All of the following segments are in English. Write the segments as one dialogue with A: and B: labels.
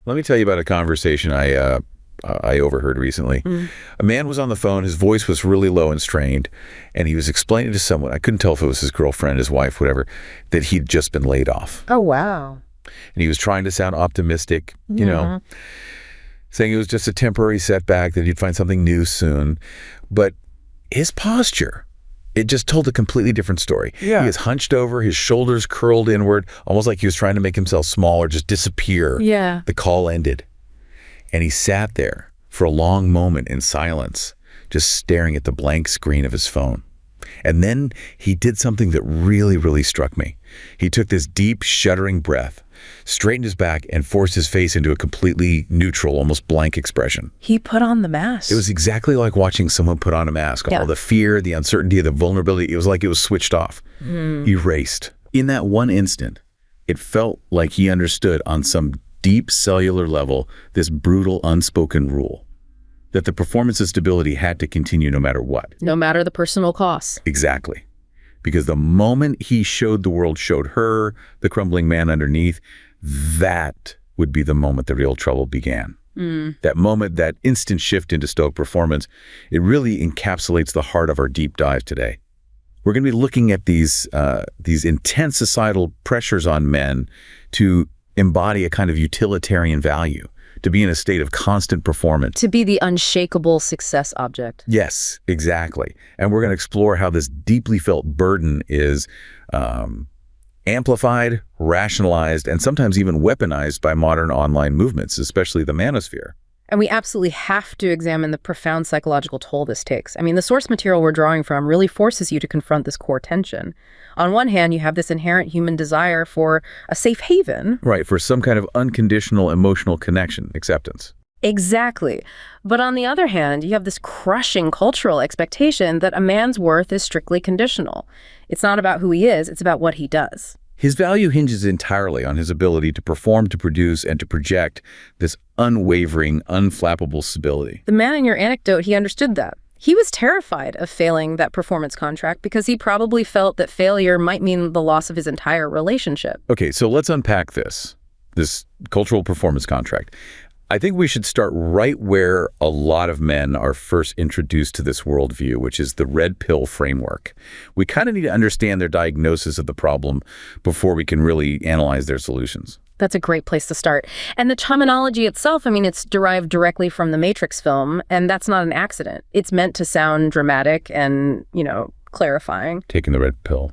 A: Let me tell you about a conversation I overheard recently. A man was on the phone. His voice was really low and strained, and he was explaining to someone, I couldn't tell if it was his girlfriend, his wife, whatever, that he'd just been laid off.
B: Oh, wow.
A: And he was trying to sound optimistic, you know, saying it was just a temporary setback, that he'd find something new soon. But his posture, it just told a completely different story.
B: Yeah.
A: He is hunched over, his shoulders curled inward, almost like he was trying to make himself small or just disappear.
B: Yeah.
A: The call ended. And he sat there for a long moment in silence, just staring at the blank screen of his phone. And then he did something that really, really struck me. He took this deep, shuddering breath, straightened his back, and forced his face into a completely neutral, almost blank expression.
B: He put on the mask.
A: It was exactly like watching someone put on a mask.
B: Yeah.
A: All the fear, the uncertainty, the vulnerability, it was like it was switched off, erased. In that one instant, it felt like he understood on some deep cellular level this brutal, unspoken rule, that the performance of stability had to continue no matter what.
B: No matter the personal costs.
A: Exactly. Because the moment he showed the world, showed her, the crumbling man underneath, that would be the moment the real trouble began. That moment, that instant shift into stoic performance, it really encapsulates the heart of our deep dive today. We're going to be looking at these intense societal pressures on men to embody a kind of utilitarian value, to be in a state of constant performance.
B: To be the unshakable success object.
A: Yes, exactly. And we're going to explore how this deeply felt burden is amplified, rationalized, and sometimes even weaponized by modern online movements, especially the Manosphere.
B: And we absolutely have to examine the profound psychological toll this takes. I mean, the source material we're drawing from really forces you to confront this core tension. On one hand, you have this inherent human desire for a safe haven.
A: Right, for some kind of unconditional emotional connection, acceptance.
B: Exactly. But on the other hand, you have this crushing cultural expectation that a man's worth is strictly conditional. It's not about who he is, it's about what he does.
A: His value hinges entirely on his ability to perform, to produce, and to project this unwavering, unflappable stability.
B: The man in your anecdote, he understood that. He was terrified of failing that performance contract because he probably felt that failure might mean the loss of his entire relationship.
A: Okay, so let's unpack this cultural performance contract. I think we should start right where a lot of men are first introduced to this worldview, which is the red pill framework. We kind of need to understand their diagnosis of the problem before we can really analyze their solutions.
B: That's a great place to start. And the terminology itself, I mean, it's derived directly from the Matrix film, and that's not an accident. It's meant to sound dramatic and, clarifying.
A: Taking the red pill.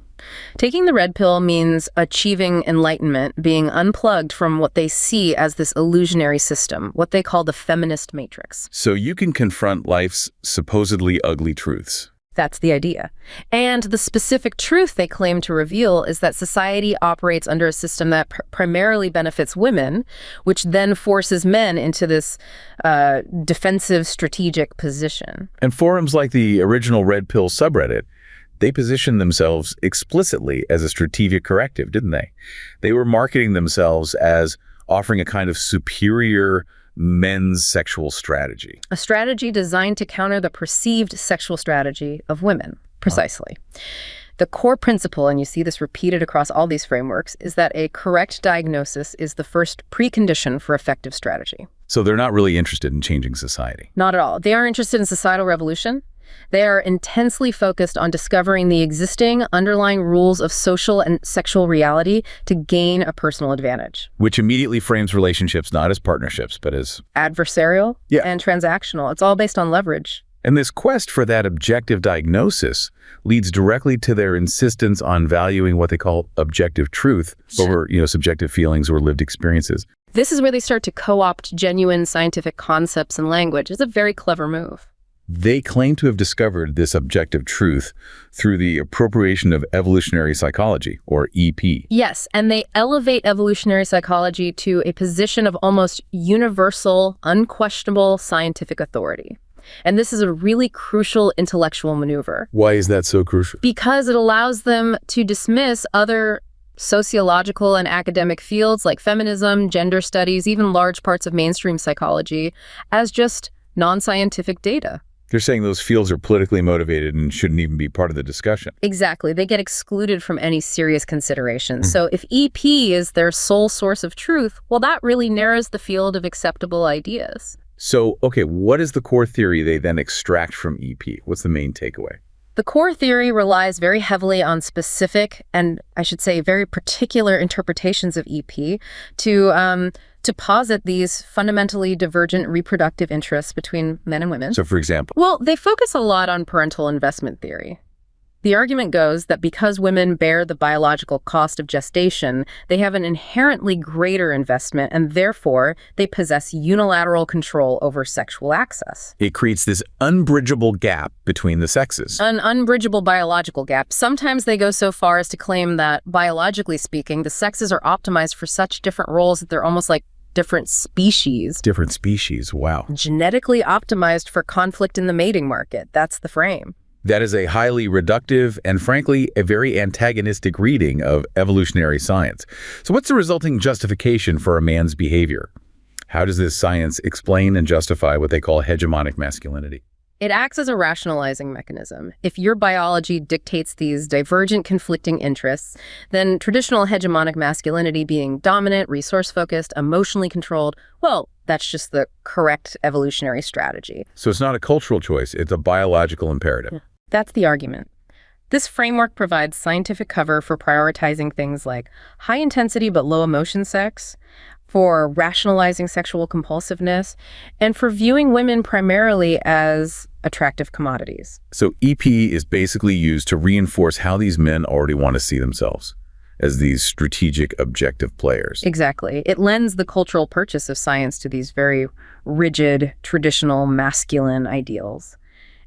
B: Taking the red pill means achieving enlightenment, being unplugged from what they see as this illusionary system, what they call the feminist matrix.
A: So you can confront life's supposedly ugly truths.
B: That's the idea. And the specific truth they claim to reveal is that society operates under a system that primarily benefits women, which then forces men into this defensive strategic position.
A: And forums like the original Red Pill subreddit, they positioned themselves explicitly as a strategic corrective, didn't they? They were marketing themselves as offering a kind of superior men's sexual strategy.
B: A strategy designed to counter the perceived sexual strategy of women, precisely. The core principle, and you see this repeated across all these frameworks, is that a correct diagnosis is the first precondition for effective strategy.
A: So they're not really interested in changing society.
B: Not at all. They are interested in societal revolution. They are intensely focused on discovering the existing underlying rules of social and sexual reality to gain a personal advantage.
A: Which immediately frames relationships not as partnerships, but as
B: adversarial and transactional. It's all based on leverage.
A: And this quest for that objective diagnosis leads directly to their insistence on valuing what they call objective truth over, subjective feelings or lived experiences.
B: This is where they start to co-opt genuine scientific concepts and language. It's a very clever move.
A: They claim to have discovered this objective truth through the appropriation of evolutionary psychology, or EP.
B: Yes, and they elevate evolutionary psychology to a position of almost universal, unquestionable scientific authority. And this is a really crucial intellectual maneuver.
A: Why is that so crucial?
B: Because it allows them to dismiss other sociological and academic fields like feminism, gender studies, even large parts of mainstream psychology as just non-scientific data.
A: They're saying those fields are politically motivated and shouldn't even be part of the discussion.
B: Exactly. They get excluded from any serious consideration. So if EP is their sole source of truth, well, that really narrows the field of acceptable ideas.
A: So, okay, what is the core theory they then extract from EP? What's the main takeaway?
B: The core theory relies very heavily on specific and, I should say, very particular interpretations of EP to posit these fundamentally divergent reproductive interests between men and women.
A: So, for example?
B: Well, they focus a lot on parental investment theory. The argument goes that because women bear the biological cost of gestation, they have an inherently greater investment, and therefore they possess unilateral control over sexual access.
A: It creates this unbridgeable gap between the sexes.
B: An unbridgeable biological gap. Sometimes they go so far as to claim that, biologically speaking, the sexes are optimized for such different roles that they're almost like different species.
A: Different species, wow.
B: Genetically optimized for conflict in the mating market. That's the frame.
A: That is a highly reductive and, frankly, a very antagonistic reading of evolutionary science. So what's the resulting justification for a man's behavior? How does this science explain and justify what they call hegemonic masculinity?
B: It acts as a rationalizing mechanism. If your biology dictates these divergent, conflicting interests, then traditional hegemonic masculinity, being dominant, resource-focused, emotionally controlled, well, that's just the correct evolutionary strategy.
A: So it's not a cultural choice, it's a biological imperative.
B: That's the argument. This framework provides scientific cover for prioritizing things like high-intensity but low-emotion sex, for rationalizing sexual compulsiveness, and for viewing women primarily as attractive commodities.
A: So EP is basically used to reinforce how these men already want to see themselves, as these strategic, objective players.
B: Exactly. It lends the cultural purchase of science to these very rigid, traditional, masculine ideals.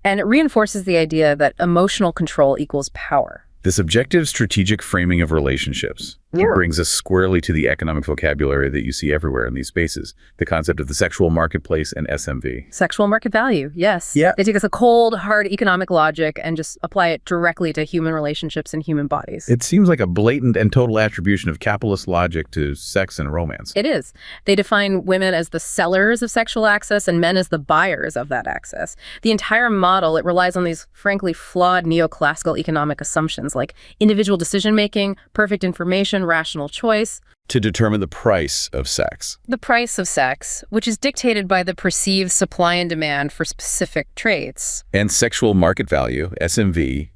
B: And it reinforces the idea that emotional control equals power.
A: This objective, strategic framing of relationships brings us squarely to the economic vocabulary that you see everywhere in these spaces, the concept of the sexual marketplace and SMV.
B: Sexual market value, yes.
A: Yeah.
B: They take us a cold, hard economic logic and just apply it directly to human relationships and human bodies.
A: It seems like a blatant and total attribution of capitalist logic to sex and romance.
B: It is. They define women as the sellers of sexual access and men as the buyers of that access. The entire model, it relies on these frankly flawed neoclassical economic assumptions like individual decision-making, perfect information, rational choice.
A: To determine the price of sex.
B: The price of sex, which is dictated by the perceived supply and demand for specific traits.
A: And sexual market value, SMV,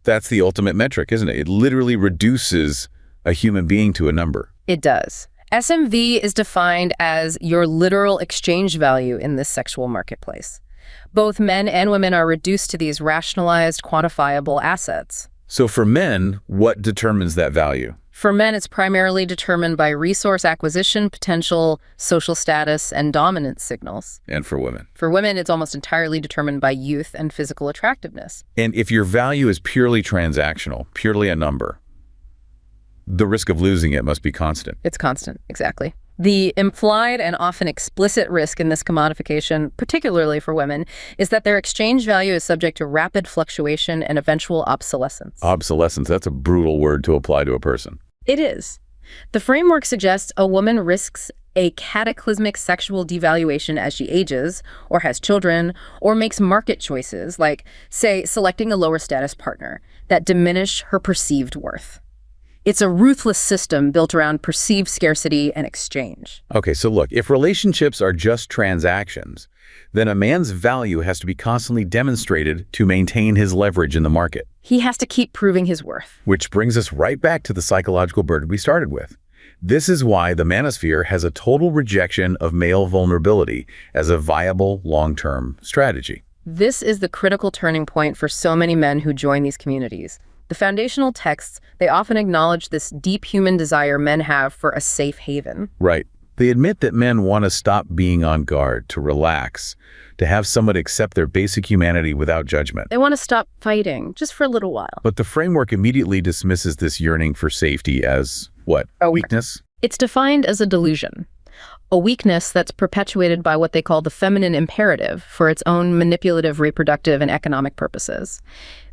A: that's the ultimate metric, isn't it? It literally reduces a human being to a number.
B: It does. SMV is defined as your literal exchange value in this sexual marketplace. Both men and women are reduced to these rationalized, quantifiable assets.
A: So for men, what determines that value?
B: For men, it's primarily determined by resource acquisition, potential, social status, and dominance signals.
A: And for women?
B: For women, it's almost entirely determined by youth and physical attractiveness.
A: And if your value is purely transactional, purely a number, the risk of losing it must be constant.
B: It's constant, exactly. The implied and often explicit risk in this commodification, particularly for women, is that their exchange value is subject to rapid fluctuation and eventual obsolescence.
A: Obsolescence, that's a brutal word to apply to a person.
B: It is. The framework suggests a woman risks a cataclysmic sexual devaluation as she ages, or has children, or makes market choices, like, say, selecting a lower status partner, that diminish her perceived worth. It's a ruthless system built around perceived scarcity and exchange.
A: Okay, so look, if relationships are just transactions, then a man's value has to be constantly demonstrated to maintain his leverage in the market.
B: He has to keep proving his worth.
A: Which brings us right back to the psychological burden we started with. This is why the Manosphere has a total rejection of male vulnerability as a viable long-term strategy.
B: This is the critical turning point for so many men who join these communities. The foundational texts, they often acknowledge this deep human desire men have for a safe haven.
A: Right. They admit that men want to stop being on guard, to relax, to have someone accept their basic humanity without judgment.
B: They want to stop fighting, just for a little while.
A: But the framework immediately dismisses this yearning for safety as, what, a weakness?
B: It's defined as a delusion. A weakness that's perpetuated by what they call the feminine imperative for its own manipulative, reproductive, and economic purposes.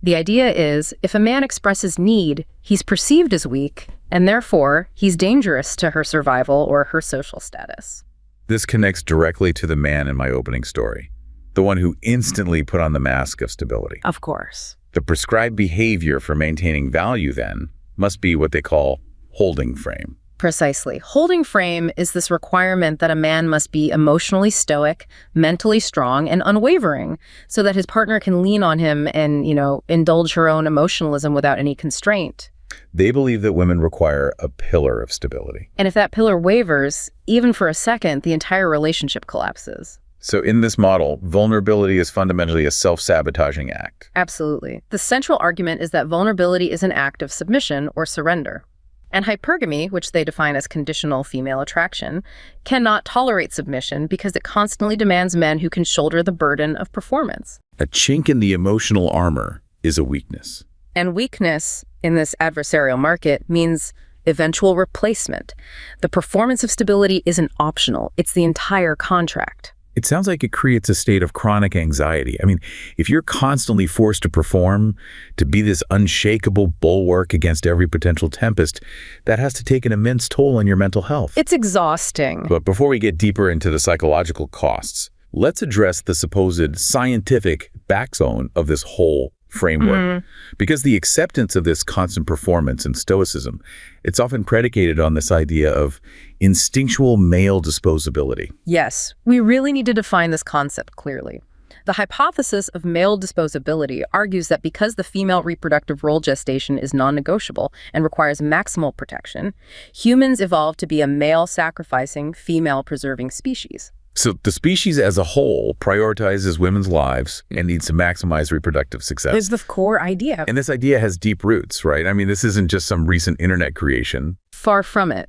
B: The idea is, if a man expresses need, he's perceived as weak, and therefore, he's dangerous to her survival or her social status.
A: This connects directly to the man in my opening story. the one who instantly put on the mask of stability.
B: Of course.
A: The prescribed behavior for maintaining value, then, must be what they call holding frame.
B: Precisely. Holding frame is this requirement that a man must be emotionally stoic, mentally strong, and unwavering so that his partner can lean on him and, indulge her own emotionalism without any constraint.
A: They believe that women require a pillar of stability.
B: And if that pillar wavers, even for a second, the entire relationship collapses.
A: So in this model, vulnerability is fundamentally a self-sabotaging act.
B: Absolutely. The central argument is that vulnerability is an act of submission or surrender. And hypergamy, which they define as conditional female attraction, cannot tolerate submission because it constantly demands men who can shoulder the burden of performance.
A: A chink in the emotional armor is a weakness.
B: And weakness in this adversarial market means eventual replacement. The performance of stability isn't optional. It's the entire contract.
A: It sounds like it creates a state of chronic anxiety. I mean, if you're constantly forced to perform, to be this unshakable bulwark against every potential tempest, that has to take an immense toll on your mental health.
B: It's exhausting.
A: But before we get deeper into the psychological costs, let's address the supposed scientific backbone of this whole framework. Because the acceptance of this constant performance in stoicism, it's often predicated on this idea of instinctual male disposability.
B: Yes, we really need to define this concept clearly. The hypothesis of male disposability argues that because the female reproductive role gestation is non-negotiable and requires maximal protection, humans evolved to be a male-sacrificing, female-preserving species.
A: So the species as a whole prioritizes women's lives and needs to maximize reproductive success.
B: It's the core idea.
A: And this idea has deep roots, right? I mean, this isn't just some recent internet creation.
B: Far from it.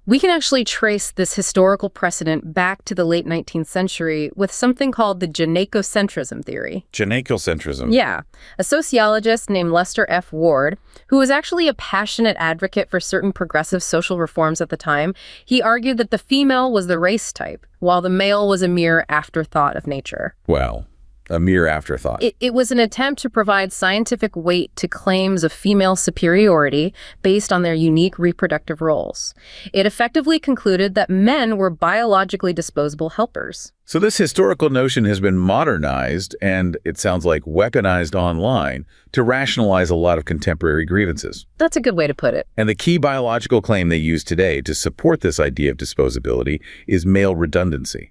B: We can actually trace this historical precedent back to the late 19th century with something called the gynocentric theory.
A: Gynocentricism.
B: Yeah. A sociologist named Lester F. Ward, who was actually a passionate advocate for certain progressive social reforms at the time, he argued that the female was the race type, while the male was a mere afterthought of nature.
A: Well, a mere afterthought.
B: It was an attempt to provide scientific weight to claims of female superiority based on their unique reproductive roles. It effectively concluded that men were biologically disposable helpers.
A: So this historical notion has been modernized and, it sounds like, weaponized online to rationalize a lot of contemporary grievances.
B: That's a good way to put it.
A: And the key biological claim they use today to support this idea of disposability is male redundancy.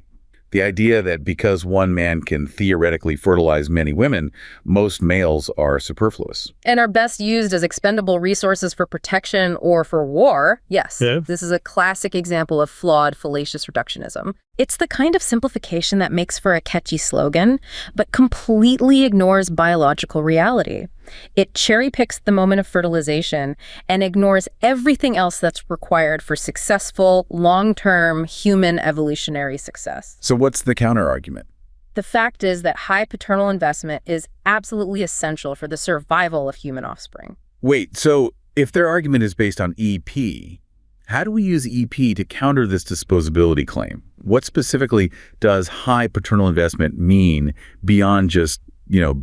A: The idea that because one man can theoretically fertilize many women, most males are superfluous.
B: And are best used as expendable resources for protection or for war. Yes, This is a classic example of flawed, fallacious reductionism. It's the kind of simplification that makes for a catchy slogan, but completely ignores biological reality. It cherry-picks the moment of fertilization and ignores everything else that's required for successful, long-term human evolutionary success.
A: So what's the counter-argument?
B: The fact is that high paternal investment is absolutely essential for the survival of human offspring.
A: Wait, so if their argument is based on EP, how do we use EP to counter this disposability claim? What specifically does high paternal investment mean beyond just,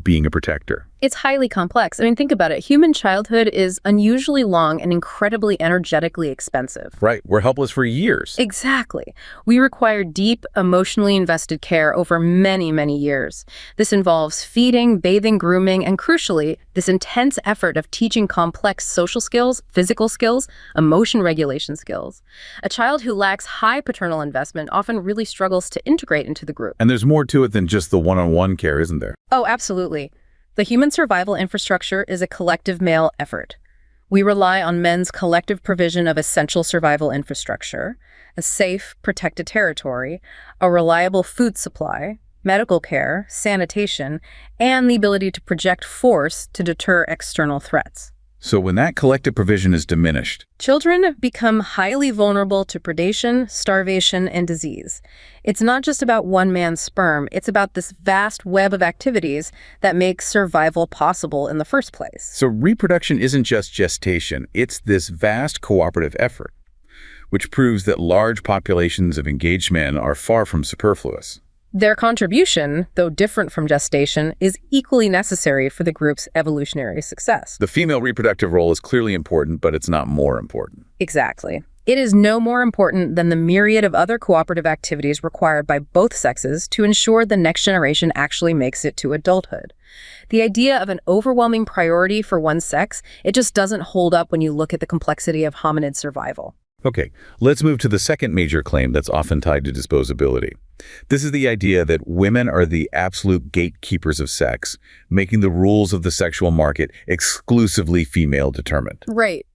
A: being a protector?
B: It's highly complex. I mean, think about it. Human childhood is unusually long and incredibly energetically expensive.
A: Right. We're helpless for years.
B: Exactly. We require deep, emotionally invested care over many, many years. This involves feeding, bathing, grooming, and crucially, this intense effort of teaching complex social skills, physical skills, emotion regulation skills. A child who lacks high paternal investment often really struggles to integrate into the group.
A: And there's more to it than just the one-on-one care, isn't there?
B: Oh, absolutely. The human survival infrastructure is a collective male effort. We rely on men's collective provision of essential survival infrastructure, a safe, protected territory, a reliable food supply, medical care, sanitation, and the ability to project force to deter external threats.
A: So when that collective provision is diminished,
B: children become highly vulnerable to predation, starvation, and disease. It's not just about one man's sperm, it's about this vast web of activities that make survival possible in the first place.
A: So reproduction isn't just gestation, it's this vast cooperative effort, which proves that large populations of engaged men are far from superfluous.
B: Their contribution, though different from gestation, is equally necessary for the group's evolutionary success.
A: The female reproductive role is clearly important, but it's not more important.
B: Exactly. It is no more important than the myriad of other cooperative activities required by both sexes to ensure the next generation actually makes it to adulthood. The idea of an overwhelming priority for one sex, it just doesn't hold up when you look at the complexity of hominid survival.
A: Okay, let's move to the second major claim that's often tied to disposability. This is the idea that women are the absolute gatekeepers of sex, making the rules of the sexual market exclusively female-determined.
B: Right.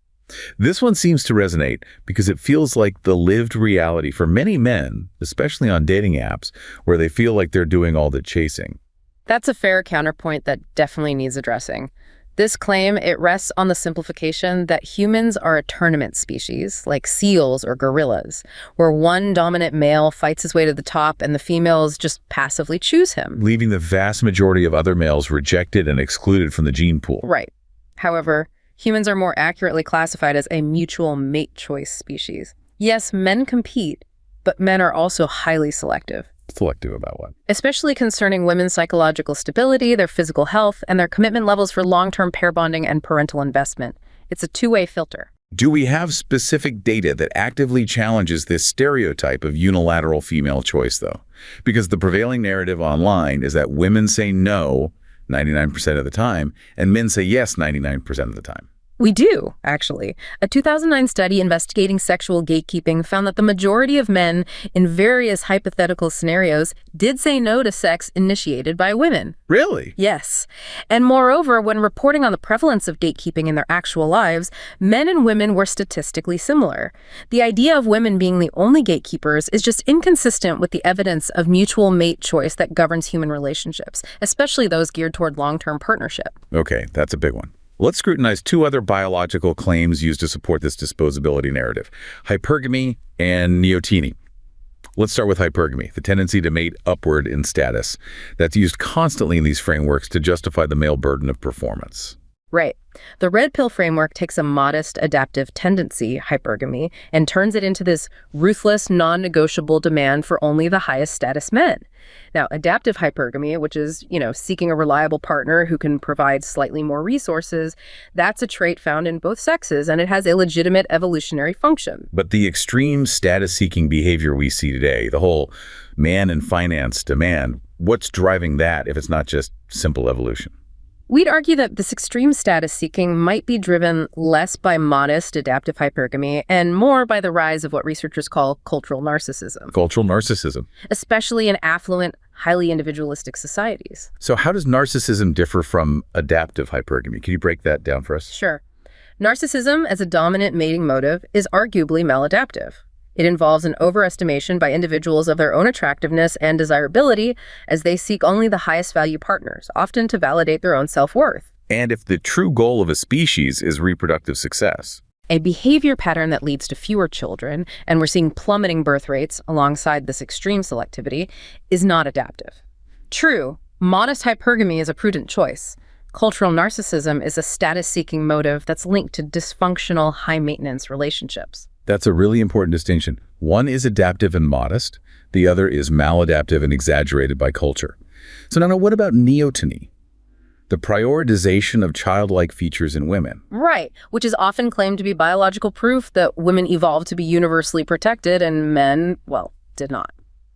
A: This one seems to resonate because it feels like the lived reality for many men, especially on dating apps, where they feel like they're doing all the chasing.
B: That's a fair counterpoint that definitely needs addressing. This claim, it rests on the simplification that humans are a tournament species, like seals or gorillas, where one dominant male fights his way to the top and the females just passively choose him,
A: Leaving the vast majority of other males rejected and excluded from the gene pool.
B: Right. However, humans are more accurately classified as a mutual mate choice species. Yes, men compete, but men are also highly selective.
A: Selective about what?
B: Especially concerning women's psychological stability, their physical health, and their commitment levels for long-term pair bonding and parental investment. It's a two-way filter.
A: Do we have specific data that actively challenges this stereotype of unilateral female choice, though? Because the prevailing narrative online is that women say no 99% of the time, and men say yes 99% of the time.
B: We do, actually. A 2009 study investigating sexual gatekeeping found that the majority of men in various hypothetical scenarios did say no to sex initiated by women.
A: Really?
B: Yes. And moreover, when reporting on the prevalence of gatekeeping in their actual lives, men and women were statistically similar. The idea of women being the only gatekeepers is just inconsistent with the evidence of mutual mate choice that governs human relationships, especially those geared toward long-term partnership.
A: Okay, that's a big one. Let's scrutinize two other biological claims used to support this disposability narrative: hypergamy and neoteny. Let's start with hypergamy, the tendency to mate upward in status. That's used constantly in these frameworks to justify the male burden of performance.
B: Right. The Red Pill framework takes a modest adaptive tendency, hypergamy, and turns it into this ruthless, non-negotiable demand for only the highest status men. Now, adaptive hypergamy, which is, seeking a reliable partner who can provide slightly more resources, that's a trait found in both sexes, and it has a legitimate evolutionary function.
A: But the extreme status-seeking behavior we see today, the whole man and finance demand, what's driving that if it's not just simple evolution?
B: We'd argue that this extreme status seeking might be driven less by modest adaptive hypergamy and more by the rise of what researchers call cultural narcissism.
A: Cultural narcissism.
B: Especially in affluent, highly individualistic societies.
A: So how does narcissism differ from adaptive hypergamy? Can you break that down for us?
B: Sure. Narcissism as a dominant mating motive is arguably maladaptive. It involves an overestimation by individuals of their own attractiveness and desirability as they seek only the highest value partners, often to validate their own self-worth.
A: And if the true goal of a species is reproductive success.
B: A behavior pattern that leads to fewer children, and we're seeing plummeting birth rates alongside this extreme selectivity, is not adaptive. True, modest hypergamy is a prudent choice. Cultural narcissism is a status-seeking motive that's linked to dysfunctional, high-maintenance relationships.
A: That's a really important distinction. One is adaptive and modest. The other is maladaptive and exaggerated by culture. So now what about neoteny? The prioritization of childlike features in women.
B: Right, which is often claimed to be biological proof that women evolved to be universally protected and men, did not.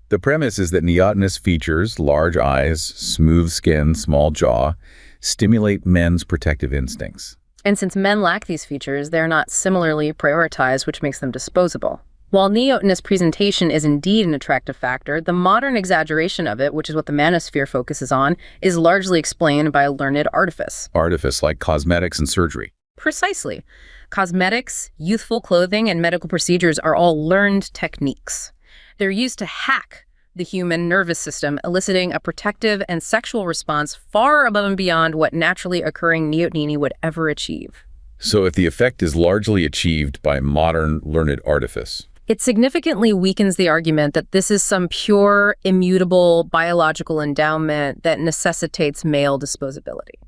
A: The premise is that neotenous features, large eyes, smooth skin, small jaw, stimulate men's protective instincts.
B: And since men lack these features, they're not similarly prioritized, which makes them disposable. While neotenous presentation is indeed an attractive factor, the modern exaggeration of it, which is what the Manosphere focuses on, is largely explained by a learned artifice.
A: Artifice, like cosmetics and surgery.
B: Precisely. Cosmetics, youthful clothing, and medical procedures are all learned techniques. They're used to hack the human nervous system, eliciting a protective and sexual response far above and beyond what naturally occurring neoteny would ever achieve.
A: So if the effect is largely achieved by modern learned artifice,
B: it significantly weakens the argument that this is some pure, immutable biological endowment that necessitates male disposability.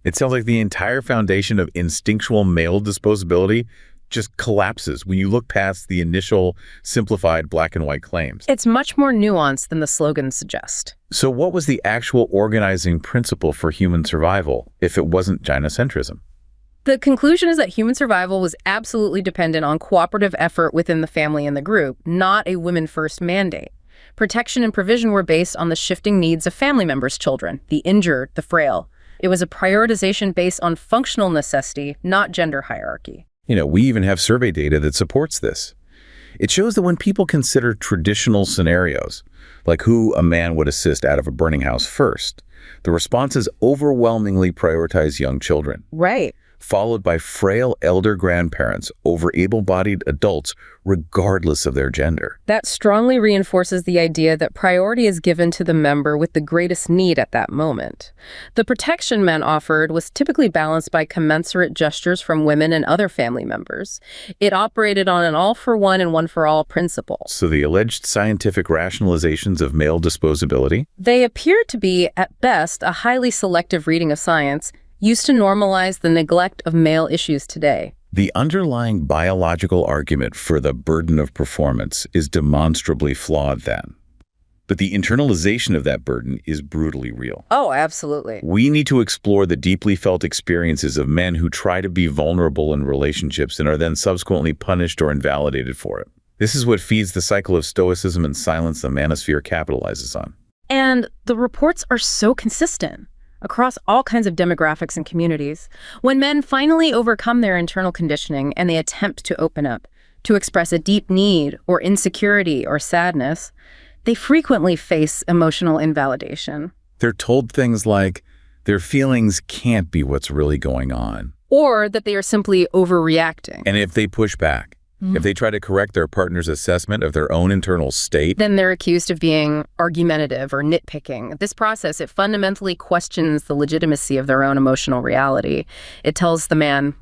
A: It sounds like the entire foundation of instinctual male disposability just collapses when you look past the initial simplified black and white claims.
B: It's much more nuanced than the slogans suggest.
A: So what was the actual organizing principle for human survival if it wasn't gynocentrism?
B: The conclusion is that human survival was absolutely dependent on cooperative effort within the family and the group, not a women-first mandate. Protection and provision were based on the shifting needs of family members' children, the injured, the frail. It was a prioritization based on functional necessity, not gender hierarchy.
A: We even have survey data that supports this. It shows that when people consider traditional scenarios, like who a man would assist out of a burning house first, the responses overwhelmingly prioritize young children.
B: Right.
A: Followed by frail elder grandparents over able-bodied adults, regardless of their gender.
B: That strongly reinforces the idea that priority is given to the member with the greatest need at that moment. The protection men offered was typically balanced by commensurate gestures from women and other family members. It operated on an all-for-one and one-for-all principle.
A: So the alleged scientific rationalizations of male disposability?
B: They appear to be, at best, a highly selective reading of science, used to normalize the neglect of male issues today.
A: The underlying biological argument for the burden of performance is demonstrably flawed then. But the internalization of that burden is brutally real.
B: Oh, absolutely.
A: We need to explore the deeply felt experiences of men who try to be vulnerable in relationships and are then subsequently punished or invalidated for it. This is what feeds the cycle of stoicism and silence the Manosphere capitalizes on.
B: And the reports are so consistent across all kinds of demographics and communities. When men finally overcome their internal conditioning and they attempt to open up, to express a deep need or insecurity or sadness, they frequently face emotional invalidation.
A: They're told things like their feelings can't be what's really going on.
B: Or that they are simply overreacting.
A: And if they push back, if they try to correct their partner's assessment of their own internal state,
B: then they're accused of being argumentative or nitpicking. This process, it fundamentally questions the legitimacy of their own emotional reality. It tells the man,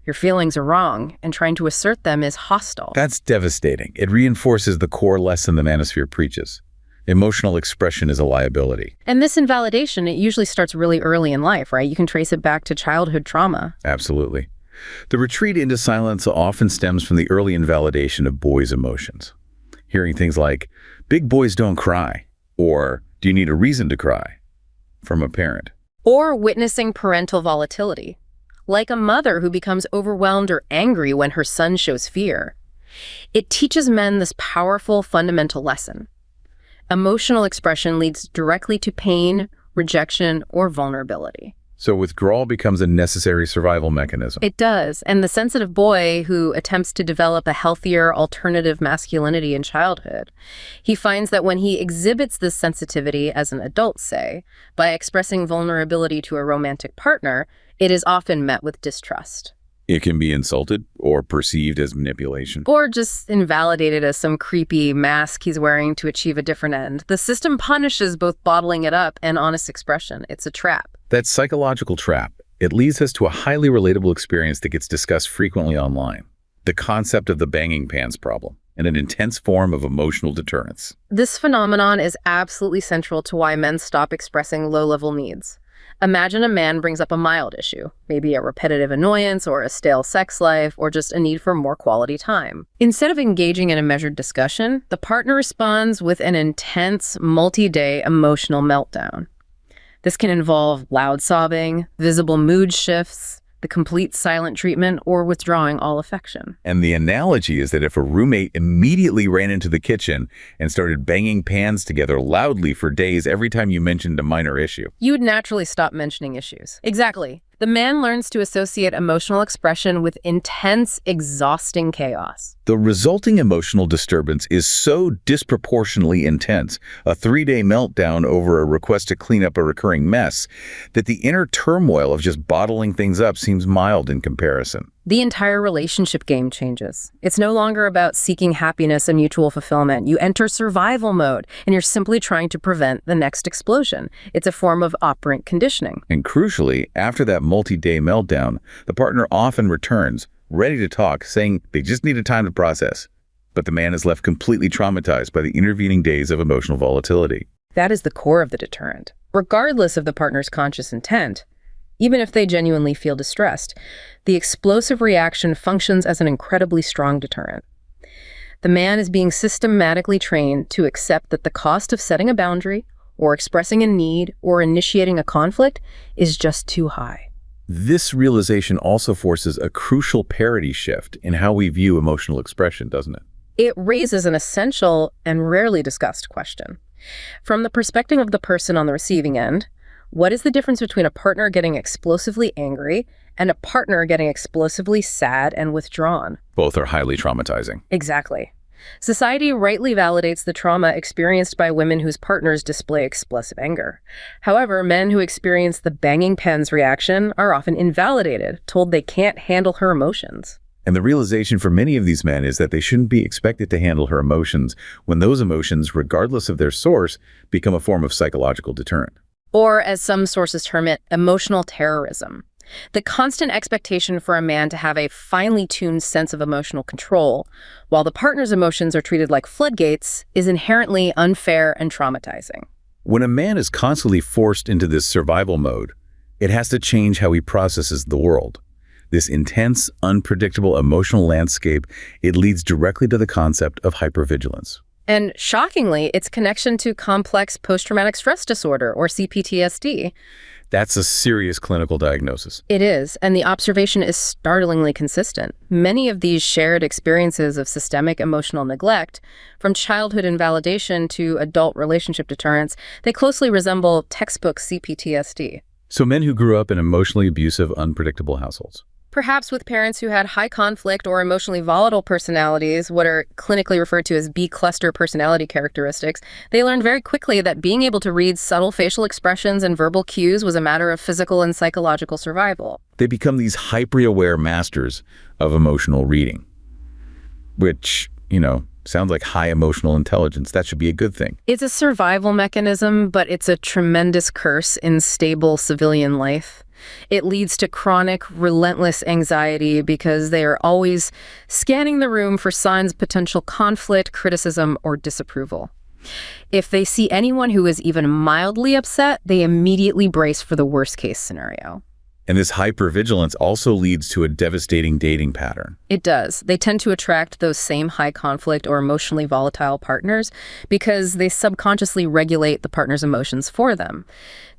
B: your feelings are wrong, and trying to assert them is hostile.
A: That's devastating. It reinforces the core lesson the Manosphere preaches. Emotional expression is a liability.
B: And this invalidation, it usually starts really early in life, right? You can trace it back to childhood trauma.
A: Absolutely. The retreat into silence often stems from the early invalidation of boys' emotions. Hearing things like, big boys don't cry, or do you need a reason to cry, from a parent.
B: Or witnessing parental volatility, like a mother who becomes overwhelmed or angry when her son shows fear. It teaches men this powerful fundamental lesson. Emotional expression leads directly to pain, rejection, or vulnerability.
A: So withdrawal becomes a necessary survival mechanism.
B: It does. And the sensitive boy who attempts to develop a healthier alternative masculinity in childhood, he finds that when he exhibits this sensitivity as an adult, say, by expressing vulnerability to a romantic partner, it is often met with distrust.
A: It can be insulted or perceived as manipulation.
B: Or just invalidated as some creepy mask he's wearing to achieve a different end. The system punishes both bottling it up and honest expression. It's a trap.
A: That psychological trap, it leads us to a highly relatable experience that gets discussed frequently online. The concept of the banging pants problem, and an intense form of emotional deterrence.
B: This phenomenon is absolutely central to why men stop expressing low-level needs. Imagine a man brings up a mild issue, maybe a repetitive annoyance or a stale sex life or just a need for more quality time. Instead of engaging in a measured discussion, the partner responds with an intense, multi-day emotional meltdown. This can involve loud sobbing, visible mood shifts, the complete silent treatment, or withdrawing all affection.
A: And the analogy is that if a roommate immediately ran into the kitchen and started banging pans together loudly for days every time you mentioned a minor issue,
B: you would naturally stop mentioning issues. Exactly. The man learns to associate emotional expression with intense, exhausting chaos.
A: The resulting emotional disturbance is so disproportionately intense, a 3-day meltdown over a request to clean up a recurring mess, that the inner turmoil of just bottling things up seems mild in comparison.
B: The entire relationship game changes. It's no longer about seeking happiness and mutual fulfillment. You enter survival mode, and you're simply trying to prevent the next explosion. It's a form of operant conditioning.
A: And crucially, after that multi-day meltdown, the partner often returns, ready to talk, saying they just needed time to process. But the man is left completely traumatized by the intervening days of emotional volatility.
B: That is the core of the deterrent. Regardless of the partner's conscious intent, even if they genuinely feel distressed, the explosive reaction functions as an incredibly strong deterrent. The man is being systematically trained to accept that the cost of setting a boundary, or expressing a need, or initiating a conflict is just too high.
A: This realization also forces a crucial parity shift in how we view emotional expression, doesn't it?
B: It raises an essential and rarely discussed question. From the perspective of the person on the receiving end, what is the difference between a partner getting explosively angry and a partner getting explosively sad and withdrawn?
A: Both are highly traumatizing.
B: Exactly. Society rightly validates the trauma experienced by women whose partners display explosive anger. However, men who experience the banging pens reaction are often invalidated, told they can't handle her emotions.
A: And the realization for many of these men is that they shouldn't be expected to handle her emotions when those emotions, regardless of their source, become a form of psychological deterrent.
B: Or, as some sources term it, emotional terrorism. The constant expectation for a man to have a finely tuned sense of emotional control, while the partner's emotions are treated like floodgates, is inherently unfair and traumatizing.
A: When a man is constantly forced into this survival mode, it has to change how he processes the world. This intense, unpredictable emotional landscape, it leads directly to the concept of hypervigilance.
B: And shockingly, its connection to complex post-traumatic stress disorder, or CPTSD.
A: That's a serious clinical diagnosis.
B: It is, and the observation is startlingly consistent. Many of these shared experiences of systemic emotional neglect, from childhood invalidation to adult relationship deterrence, they closely resemble textbook CPTSD.
A: So men who grew up in emotionally abusive, unpredictable households.
B: Perhaps with parents who had high conflict or emotionally volatile personalities, what are clinically referred to as B-cluster personality characteristics, they learned very quickly that being able to read subtle facial expressions and verbal cues was a matter of physical and psychological survival.
A: They become these hyper-aware masters of emotional reading, which, sounds like high emotional intelligence. That should be a good thing.
B: It's a survival mechanism, but it's a tremendous curse in stable civilian life. It leads to chronic, relentless anxiety because they are always scanning the room for signs of potential conflict, criticism, or disapproval. If they see anyone who is even mildly upset, they immediately brace for the worst-case scenario.
A: And this hypervigilance also leads to a devastating dating pattern.
B: It does. They tend to attract those same high conflict or emotionally volatile partners because they subconsciously regulate the partner's emotions for them.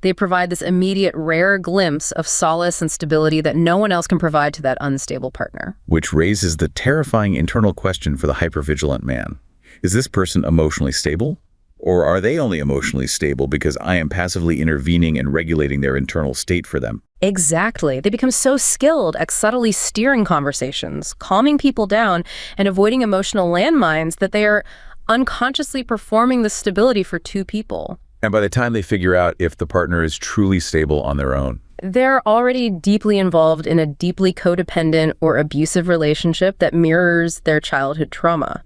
B: They provide this immediate, rare glimpse of solace and stability that no one else can provide to that unstable partner.
A: Which raises the terrifying internal question for the hypervigilant man. Is this person emotionally stable? Or are they only emotionally stable because I am passively intervening and regulating their internal state for them?
B: Exactly. They become so skilled at subtly steering conversations, calming people down, and avoiding emotional landmines that they are unconsciously performing the stability for two people.
A: And by the time they figure out if the partner is truly stable on their own,
B: they're already deeply involved in a deeply codependent or abusive relationship that mirrors their childhood trauma.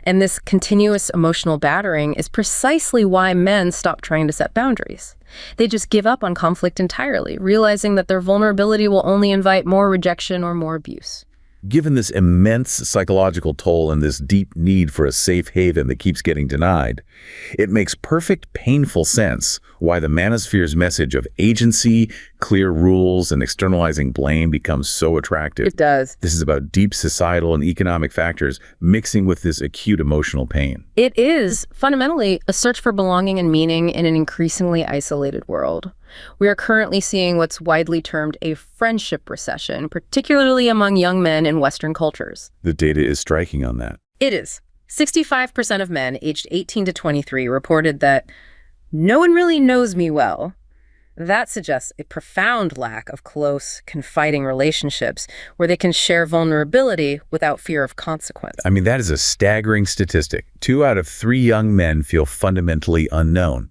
B: And this continuous emotional battering is precisely why men stop trying to set boundaries. They just give up on conflict entirely, realizing that their vulnerability will only invite more rejection or more abuse.
A: Given this immense psychological toll and this deep need for a safe haven that keeps getting denied, it makes perfect, painful sense why the Manosphere's message of agency, clear rules, and externalizing blame becomes so attractive.
B: It does.
A: This is about deep societal and economic factors mixing with this acute emotional pain.
B: It is fundamentally a search for belonging and meaning in an increasingly isolated world. We are currently seeing what's widely termed a friendship recession, particularly among young men in Western cultures.
A: The data is striking on that.
B: It is. 65% of men aged 18 to 23 reported that no one really knows me well. That suggests a profound lack of close, confiding relationships where they can share vulnerability without fear of consequence.
A: I mean, that is a staggering statistic. 2 out of 3 young men feel fundamentally unknown.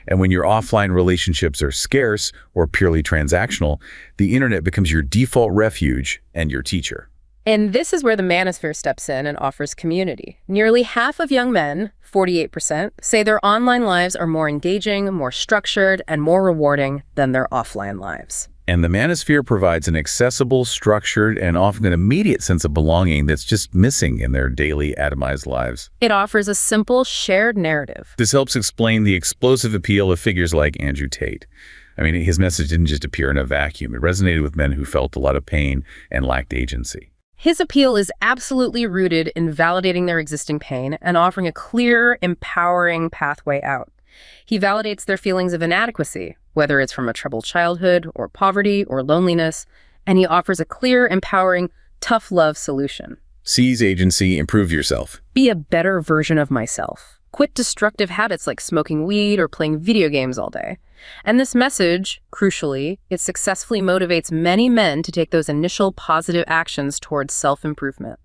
A: And when your offline relationships are scarce or purely transactional, the internet becomes your default refuge and your teacher.
B: And this is where the Manosphere steps in and offers community. Nearly half of young men, 48%, say their online lives are more engaging, more structured, and more rewarding than their offline lives.
A: And the Manosphere provides an accessible, structured, and often an immediate sense of belonging that's just missing in their daily atomized lives.
B: It offers a simple, shared narrative.
A: This helps explain the explosive appeal of figures like Andrew Tate. I mean, his message didn't just appear in a vacuum. It resonated with men who felt a lot of pain and lacked agency.
B: His appeal is absolutely rooted in validating their existing pain and offering a clear, empowering pathway out. He validates their feelings of inadequacy, whether it's from a troubled childhood or poverty or loneliness, and he offers a clear, empowering, tough love solution.
A: Seize agency, improve yourself.
B: Be a better version of myself. Quit destructive habits like smoking weed or playing video games all day. And this message, crucially, it successfully motivates many men to take those initial positive actions towards self-improvement.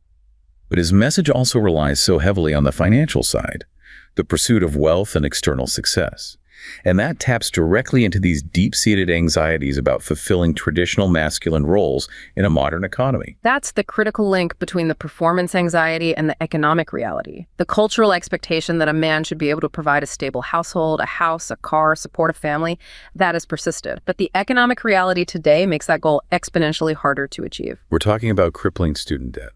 A: But his message also relies so heavily on the financial side, the pursuit of wealth and external success. And that taps directly into these deep-seated anxieties about fulfilling traditional masculine roles in a modern economy.
B: That's the critical link between the performance anxiety and the economic reality. The cultural expectation that a man should be able to provide a stable household, a house, a car, support a family, that has persisted. But the economic reality today makes that goal exponentially harder to achieve.
A: We're talking about crippling student debt,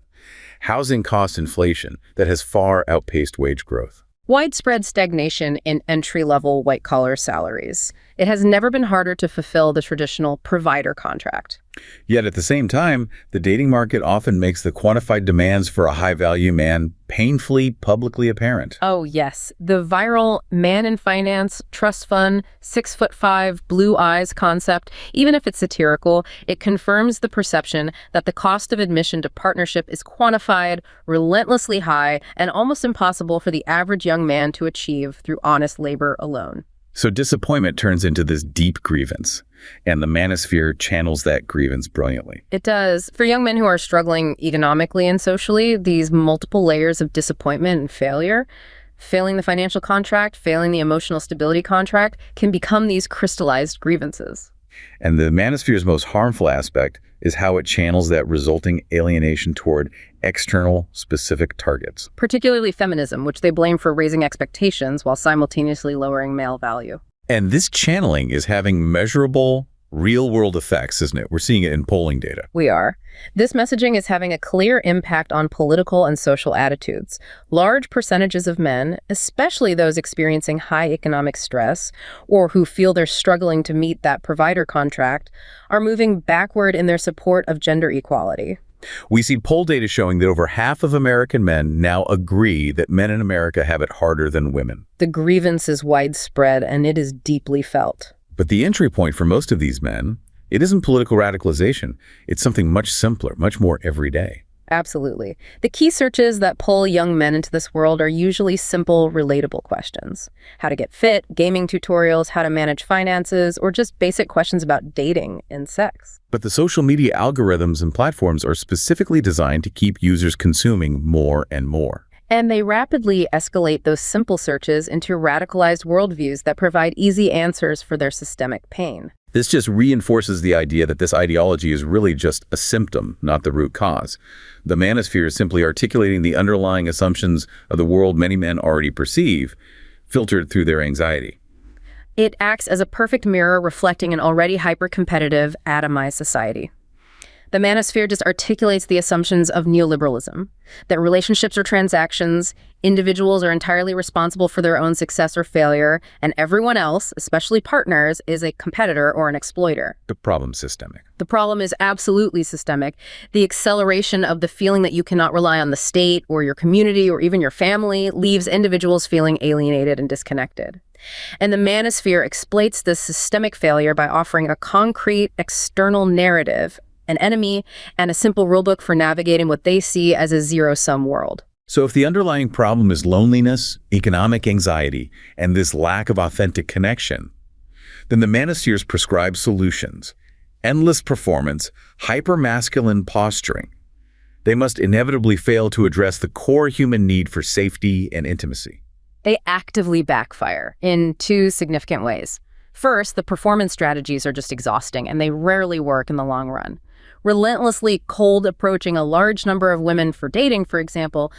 A: housing cost inflation that has far outpaced wage growth,
B: widespread stagnation in entry-level white-collar salaries. It has never been harder to fulfill the traditional provider contract.
A: Yet at the same time, the dating market often makes the quantified demands for a high-value man painfully publicly apparent.
B: Oh, yes. The viral man in finance, trust fund, 6'5", blue eyes concept, even if it's satirical, it confirms the perception that the cost of admission to partnership is quantified, relentlessly high, and almost impossible for the average young man to achieve through honest labor alone.
A: So disappointment turns into this deep grievance, and the Manosphere channels that grievance brilliantly.
B: It does. For young men who are struggling economically and socially, these multiple layers of disappointment and failure, failing the financial contract, failing the emotional stability contract, can become these crystallized grievances.
A: And the Manosphere's most harmful aspect is how it channels that resulting alienation toward external, specific targets.
B: Particularly feminism, which they blame for raising expectations while simultaneously lowering male value.
A: And this channeling is having measurable, real-world effects, isn't it? We're seeing it in polling data.
B: We are. This messaging is having a clear impact on political and social attitudes. Large percentages of men, especially those experiencing high economic stress or who feel they're struggling to meet that provider contract, are moving backward in their support of gender equality.
A: We see poll data showing that over half of American men now agree that men in America have it harder than women.
B: The grievance is widespread and it is deeply felt.
A: But the entry point for most of these men, it isn't political radicalization. It's something much simpler, much more everyday.
B: Absolutely. The key searches that pull young men into this world are usually simple, relatable questions. How to get fit, gaming tutorials, how to manage finances, or just basic questions about dating and sex.
A: But the social media algorithms and platforms are specifically designed to keep users consuming more and more.
B: And they rapidly escalate those simple searches into radicalized worldviews that provide easy answers for their systemic pain.
A: This just reinforces the idea that this ideology is really just a symptom, not the root cause. The Manosphere is simply articulating the underlying assumptions of the world many men already perceive, filtered through their anxiety.
B: It acts as a perfect mirror reflecting an already hyper-competitive, atomized society. The Manosphere just articulates the assumptions of neoliberalism, that relationships are transactions, individuals are entirely responsible for their own success or failure, and everyone else, especially partners, is a competitor or an exploiter.
A: The problem's systemic.
B: The problem is absolutely systemic. The acceleration of the feeling that you cannot rely on the state or your community or even your family leaves individuals feeling alienated and disconnected. And the Manosphere exploits this systemic failure by offering a concrete external narrative, an enemy, and a simple rulebook for navigating what they see as a zero-sum world.
A: So if the underlying problem is loneliness, economic anxiety, and this lack of authentic connection, then the Manosphere's prescribed solutions, endless performance, hyper-masculine posturing, they must inevitably fail to address the core human need for safety and intimacy.
B: They actively backfire in two significant ways. First, the performance strategies are just exhausting, and they rarely work in the long run. Relentlessly cold approaching a large number of women for dating, for example,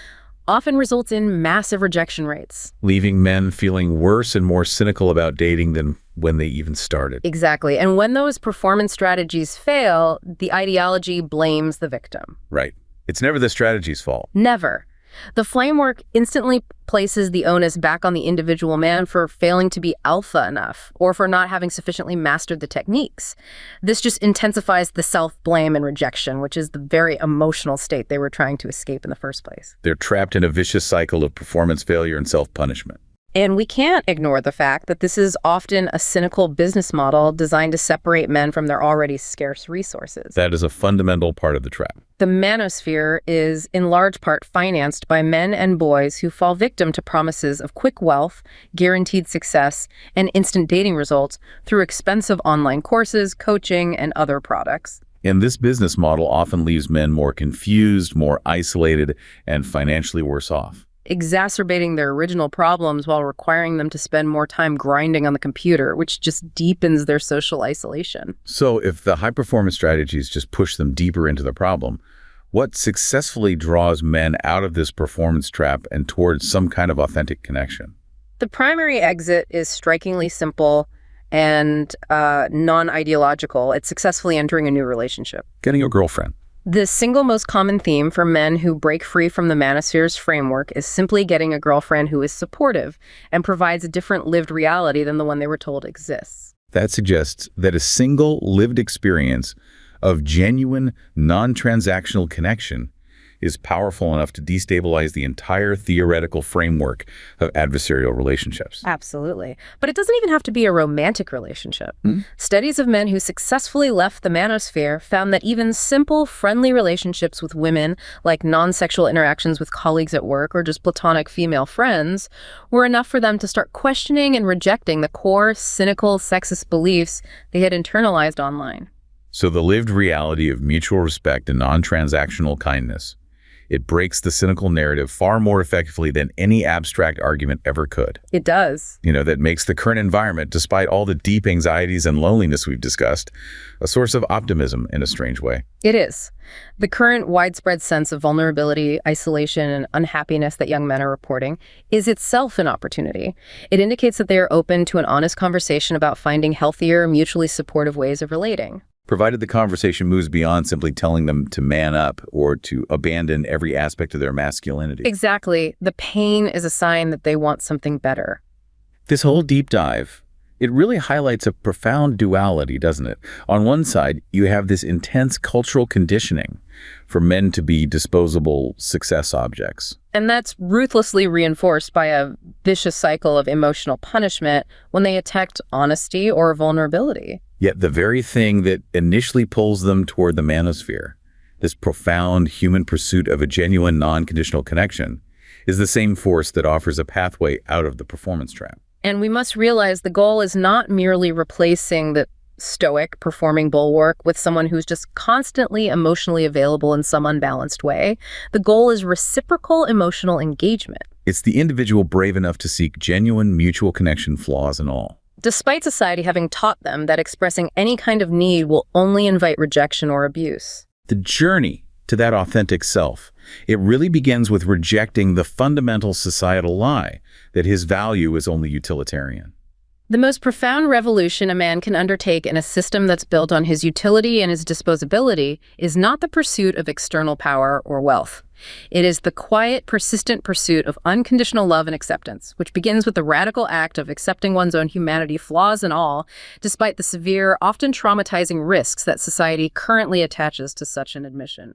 B: often results in massive rejection rates.
A: Leaving men feeling worse and more cynical about dating than when they even started.
B: Exactly. And when those performance strategies fail, the ideology blames the victim.
A: Right. It's never the strategy's fault.
B: Never. The framework instantly places the onus back on the individual man for failing to be alpha enough or for not having sufficiently mastered the techniques. This just intensifies the self-blame and rejection, which is the very emotional state they were trying to escape in the first place.
A: They're trapped in a vicious cycle of performance failure and self-punishment.
B: And we can't ignore the fact that this is often a cynical business model designed to separate men from their already scarce resources.
A: That is a fundamental part of the trap.
B: The manosphere is in large part financed by men and boys who fall victim to promises of quick wealth, guaranteed success, and instant dating results through expensive online courses, coaching, and other products.
A: And this business model often leaves men more confused, more isolated, and financially worse off,
B: exacerbating their original problems while requiring them to spend more time grinding on the computer, which just deepens their social isolation.
A: So if the high-performance strategies just push them deeper into the problem, what successfully draws men out of this performance trap and towards some kind of authentic connection?
B: The primary exit is strikingly simple and non-ideological. It's successfully entering a new relationship.
A: Getting a girlfriend.
B: The single most common theme for men who break free from the manosphere's framework is simply getting a girlfriend who is supportive and provides a different lived reality than the one they were told exists.
A: That suggests that a single lived experience of genuine, non-transactional connection is powerful enough to destabilize the entire theoretical framework of adversarial relationships.
B: Absolutely. But it doesn't even have to be a romantic relationship. Studies of men who successfully left the manosphere found that even simple, friendly relationships with women, like non-sexual interactions with colleagues at work or just platonic female friends, were enough for them to start questioning and rejecting the core, cynical, sexist beliefs they had internalized online.
A: So the lived reality of mutual respect and non-transactional kindness, it breaks the cynical narrative far more effectively than any abstract argument ever could.
B: It does.
A: That makes the current environment, despite all the deep anxieties and loneliness we've discussed, a source of optimism in a strange way.
B: It is. The current widespread sense of vulnerability, isolation, and unhappiness that young men are reporting is itself an opportunity. It indicates that they are open to an honest conversation about finding healthier, mutually supportive ways of relating.
A: Provided the conversation moves beyond simply telling them to man up or to abandon every aspect of their masculinity.
B: Exactly. The pain is a sign that they want something better.
A: This whole deep dive, it really highlights a profound duality, doesn't it? On one side, you have this intense cultural conditioning for men to be disposable success objects.
B: And that's ruthlessly reinforced by a vicious cycle of emotional punishment when they attack honesty or vulnerability.
A: Yet the very thing that initially pulls them toward the manosphere, this profound human pursuit of a genuine non-conditional connection, is the same force that offers a pathway out of the performance trap.
B: And we must realize the goal is not merely replacing the stoic performing bulwark with someone who's just constantly emotionally available in some unbalanced way. The goal is reciprocal emotional engagement.
A: It's the individual brave enough to seek genuine mutual connection, flaws and all.
B: Despite society having taught them that expressing any kind of need will only invite rejection or abuse.
A: The journey to that authentic self, it really begins with rejecting the fundamental societal lie that his value is only utilitarian.
B: The most profound revolution a man can undertake in a system that's built on his utility and his disposability is not the pursuit of external power or wealth. It is the quiet, persistent pursuit of unconditional love and acceptance, which begins with the radical act of accepting one's own humanity, flaws and all, despite the severe, often traumatizing risks that society currently attaches to such an admission.